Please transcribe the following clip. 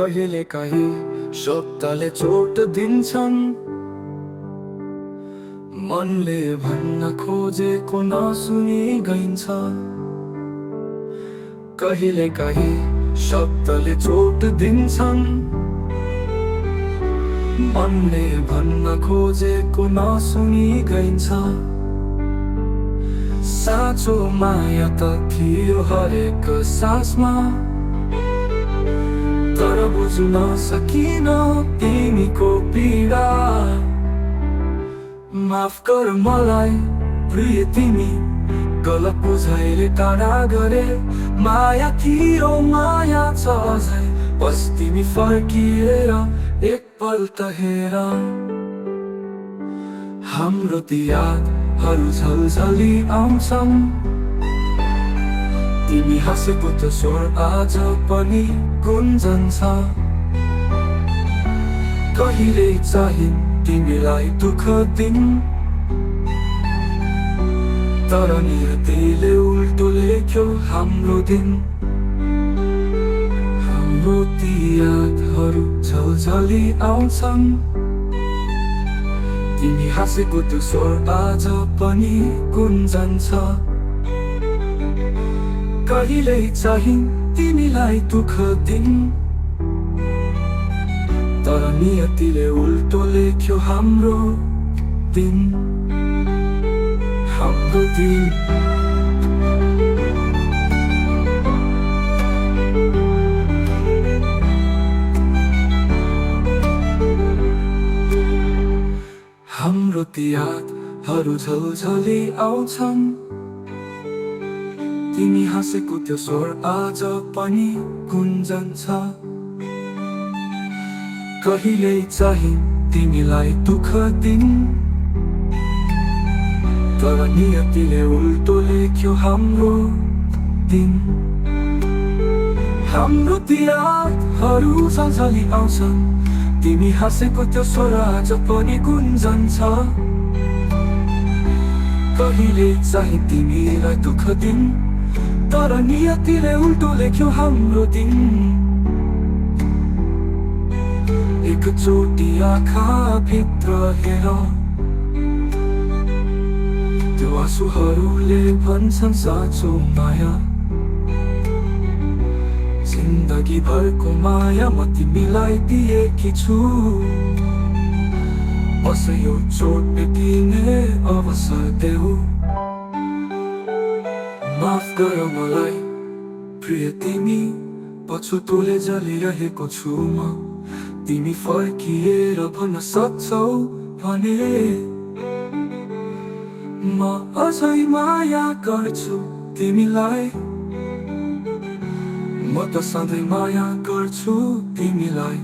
कहिलेकाहीँ शब्दले चोट दिन्छन्, मनले भन्न खोजेको नसुनी गइन्छ। कहिलेकाहीँ शब्दले चोट दिन्छन्, मनले भन्न खोजेको नसुनी गइन्छ। साँचो माया त थियो हरेक सासमा, तर बुझ्न सकिन तिमीको पीडा। माफ गर मलाई प्रिय तिमी, गलत बुझाइले टाढा गरे। माया थियो माया छ अझै, बस तिमी फर्किएर एकपल्ट हेर। हाम्रो ती यादहरू झलझली आउँछन्, तिमी हाँसेको त स्वर आज पनि गुन्जन्छ। कहिले चाहिँ तिमीलाई दुःख दिन, तर नियतिले उल्टो लेख्यो हाम्रो दिन। हाम्रो ती यादहरू झलझली आउँछन्, तिमी हाँसेको त्यो स्वर आज पनि गुन्जन्छ। कहिल्यै चाहिँ तिमीलाई दुःख दिन, तर नियतिले उल्टो लेख्यो हाम्रो दिन। हाम्रो दिन हाम्रो ती यादहरू झलझली आउँछन्, तिमी हाँसेको त्यो स्वर आज पनि गुन्जन्छ। कहिल्यै चाहिँ तिमीलाई दुःख दिन, तर नियतिले उल्टो लेख्यो हाम्रो दिन। हाम्रो ती यादहरू झलझली आउँछन्, तिमी हाँसेको त्यो स्वर आज पनि गुन्जन्छ। कहिले चाहिँ तिमीलाई दुःख दिन, तर नियतिले उल्टो लेख्यो हाम्रो दिन। एकचोटि आँखा भित्र हेर, त्यो आँसुहरूले भन्छन् साँचो माया। जिन्दगी भरको माया म तिमीलाई दिएकी छु, बस यो चोट भेटिने अवसर देऊ। माफ गर मलाई प्रिय तिमी, पछुतोले जलिरहेको छु म। तिमी फर्किएर भन्न सक्छौ भने म अझै माया गर्छु तिमीलाई। म त सधैँ माया गर्छु तिमीलाई।